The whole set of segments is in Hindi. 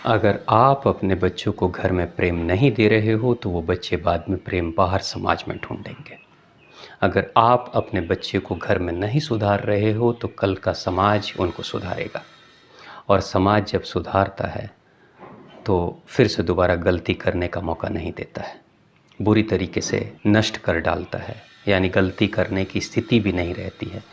अगर आप अपने बच्चों को घर में प्रेम नहीं दे रहे हो तो वो बच्चे बाद में प्रेम बाहर समाज में ढूंढेंगे। अगर आप अपने बच्चे को घर में नहीं सुधार रहे हो तो कल का समाज उनको सुधारेगा, और समाज जब सुधारता है तो फिर से दोबारा गलती करने का मौका नहीं देता है, बुरी तरीके से नष्ट कर डालता है, यानी गलती करने की स्थिति भी नहीं रहती है।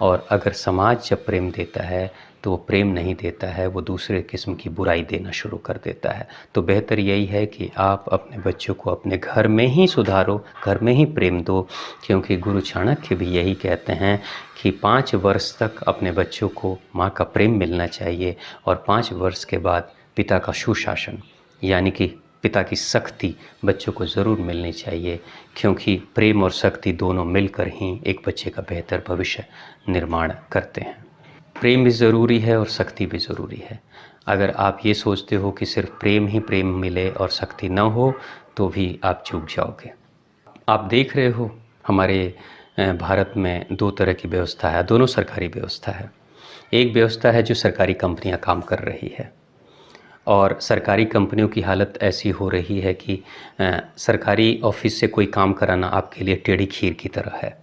और अगर समाज जब प्रेम देता है तो वो प्रेम नहीं देता है, वो दूसरे किस्म की बुराई देना शुरू कर देता है। तो बेहतर यही है कि आप अपने बच्चों को अपने घर में ही सुधारो, घर में ही प्रेम दो, क्योंकि गुरु चाणक्य भी यही कहते हैं कि 5 वर्ष तक अपने बच्चों को माँ का प्रेम मिलना चाहिए और 5 वर्ष के बाद पिता का सुशासन, यानी कि पिता की सख्ती बच्चों को ज़रूर मिलनी चाहिए, क्योंकि प्रेम और शक्ति दोनों मिलकर ही एक बच्चे का बेहतर भविष्य निर्माण करते हैं। प्रेम भी ज़रूरी है और शक्ति भी ज़रूरी है। अगर आप ये सोचते हो कि सिर्फ प्रेम ही प्रेम मिले और शक्ति न हो तो भी आप चूक जाओगे। आप देख रहे हो हमारे भारत में 2 तरह की व्यवस्था है, दोनों सरकारी व्यवस्था है। एक व्यवस्था है जो सरकारी कंपनियां काम कर रही है, और सरकारी कंपनियों की हालत ऐसी हो रही है कि सरकारी ऑफिस से कोई काम कराना आपके लिए टेढ़ी खीर की तरह है,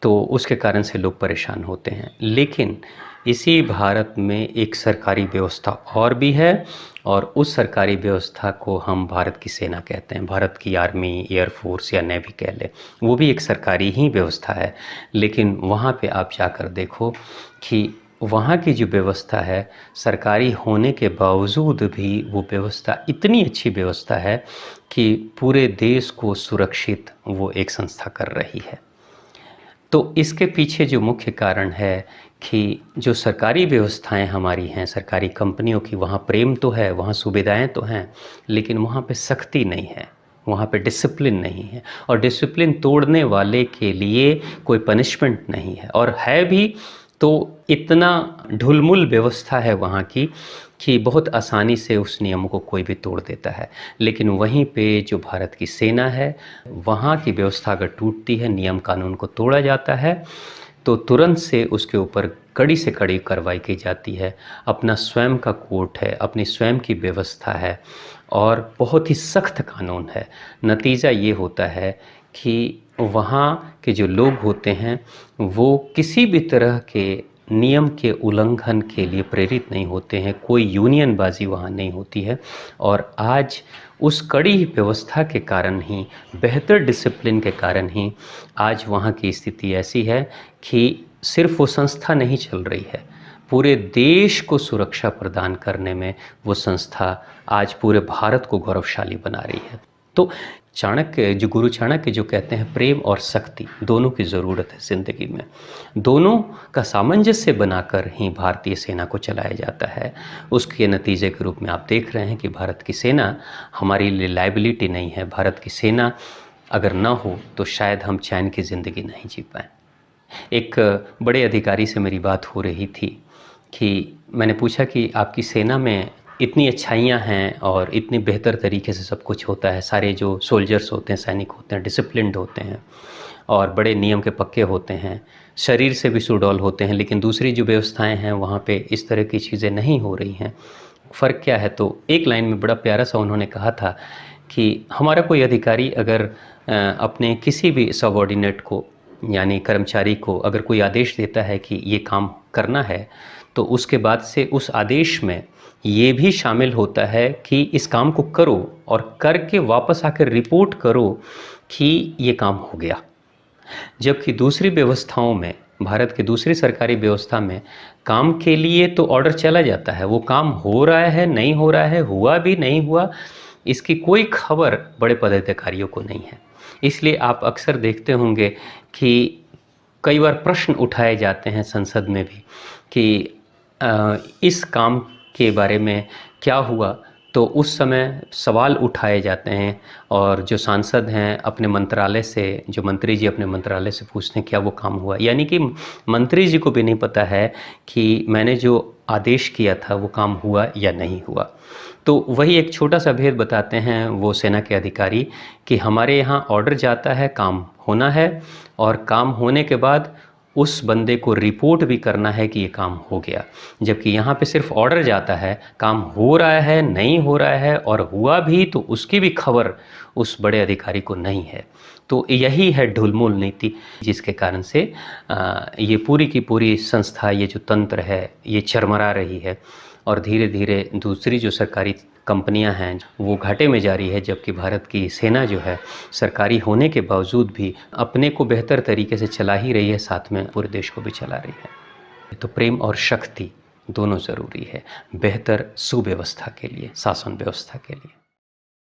तो उसके कारण से लोग परेशान होते हैं। लेकिन इसी भारत में एक सरकारी व्यवस्था और भी है, और उस सरकारी व्यवस्था को हम भारत की सेना कहते हैं। भारत की आर्मी, एयरफोर्स या नेवी कह लें, वो भी एक सरकारी ही व्यवस्था है। लेकिन वहाँ पे आप जाकर देखो कि वहाँ की जो व्यवस्था है, सरकारी होने के बावजूद भी वो व्यवस्था इतनी अच्छी व्यवस्था है कि पूरे देश को सुरक्षित वो एक संस्था कर रही है। तो इसके पीछे जो मुख्य कारण है कि जो सरकारी व्यवस्थाएं हमारी हैं, सरकारी कंपनियों की, वहाँ प्रेम तो है, वहाँ सुविधाएं तो हैं, लेकिन वहाँ पे सख्ती नहीं है, वहाँ पे डिसिप्लिन नहीं है, और डिसिप्लिन तोड़ने वाले के लिए कोई पनिशमेंट नहीं है, और है भी तो इतना ढुलमुल व्यवस्था है वहाँ की कि बहुत आसानी से उस नियमों को कोई भी तोड़ देता है। लेकिन वहीं पे जो भारत की सेना है, वहाँ की व्यवस्था अगर टूटती है, नियम कानून को तोड़ा जाता है, तो तुरंत से उसके ऊपर कड़ी से कड़ी कार्रवाई की जाती है। अपना स्वयं का कोर्ट है, अपनी स्वयं की व्यवस्था है, और बहुत ही सख्त कानून है। नतीजा ये होता है कि वहाँ के जो लोग होते हैं वो किसी भी तरह के नियम के उल्लंघन के लिए प्रेरित नहीं होते हैं, कोई यूनियनबाजी वहाँ नहीं होती है। और आज उस कड़ी व्यवस्था के कारण ही, बेहतर डिसिप्लिन के कारण ही आज वहाँ की स्थिति ऐसी है कि सिर्फ वो संस्था नहीं चल रही है, पूरे देश को सुरक्षा प्रदान करने में वो संस्था आज पूरे भारत को गौरवशाली बना रही है। तो चाणक्य, जो गुरु चाणक्य जो कहते हैं, प्रेम और शक्ति दोनों की ज़रूरत है ज़िंदगी में, दोनों का सामंजस्य बनाकर ही भारतीय सेना को चलाया जाता है। उसके नतीजे के रूप में आप देख रहे हैं कि भारत की सेना हमारे लिए लायबिलिटी नहीं है। भारत की सेना अगर ना हो तो शायद हम चैन की ज़िंदगी नहीं जी पाएँ। एक बड़े अधिकारी से मेरी बात हो रही थी कि मैंने पूछा कि आपकी सेना में इतनी अच्छाइयाँ हैं और इतनी बेहतर तरीके से सब कुछ होता है, सारे जो सोल्जर्स होते हैं, सैनिक होते हैं, डिसिप्लिन्ड होते हैं और बड़े नियम के पक्के होते हैं, शरीर से भी सुडौल होते हैं, लेकिन दूसरी जो व्यवस्थाएं हैं वहाँ पे इस तरह की चीज़ें नहीं हो रही हैं, फ़र्क क्या है? तो एक लाइन में बड़ा प्यारा सा उन्होंने कहा था कि हमारा कोई अधिकारी अगर अपने किसी भी सबऑर्डिनेट को, यानी कर्मचारी को, अगर कोई आदेश देता है कि ये काम करना है, तो उसके बाद से उस आदेश में ये भी शामिल होता है कि इस काम को करो और करके वापस आकर रिपोर्ट करो कि ये काम हो गया। जबकि दूसरी व्यवस्थाओं में, भारत की दूसरी सरकारी व्यवस्था में, काम के लिए तो ऑर्डर चला जाता है, वो काम हो रहा है, नहीं हो रहा है, हुआ भी नहीं हुआ, इसकी कोई खबर बड़े पदाधिकारियों को नहीं है। इसलिए आप अक्सर देखते होंगे कि कई बार प्रश्न उठाए जाते हैं संसद में भी कि इस काम के बारे में क्या हुआ, तो उस समय सवाल उठाए जाते हैं और जो सांसद हैं अपने मंत्रालय से, जो मंत्री जी अपने मंत्रालय से पूछते हैं क्या वो काम हुआ, यानी कि मंत्री जी को भी नहीं पता है कि मैंने जो आदेश किया था वो काम हुआ या नहीं हुआ। तो वही एक छोटा सा भेद बताते हैं वो सेना के अधिकारी कि हमारे यहाँ ऑर्डर जाता है, काम होना है, और काम होने के बाद उस बंदे को रिपोर्ट भी करना है कि ये काम हो गया। जबकि यहाँ पे सिर्फ ऑर्डर जाता है, काम हो रहा है नहीं हो रहा है, और हुआ भी तो उसकी भी खबर उस बड़े अधिकारी को नहीं है। तो यही है ढुलमुल नीति, जिसके कारण से ये पूरी की पूरी संस्था, ये जो तंत्र है, ये चरमरा रही है। और धीरे धीरे दूसरी जो सरकारी कंपनियां हैं वो घाटे में जा रही है, जबकि भारत की सेना जो है सरकारी होने के बावजूद भी अपने को बेहतर तरीके से चला ही रही है, साथ में पूरे देश को भी चला रही है। तो प्रेम और शक्ति दोनों ज़रूरी है बेहतर सुव्यवस्था के लिए, शासन व्यवस्था के लिए।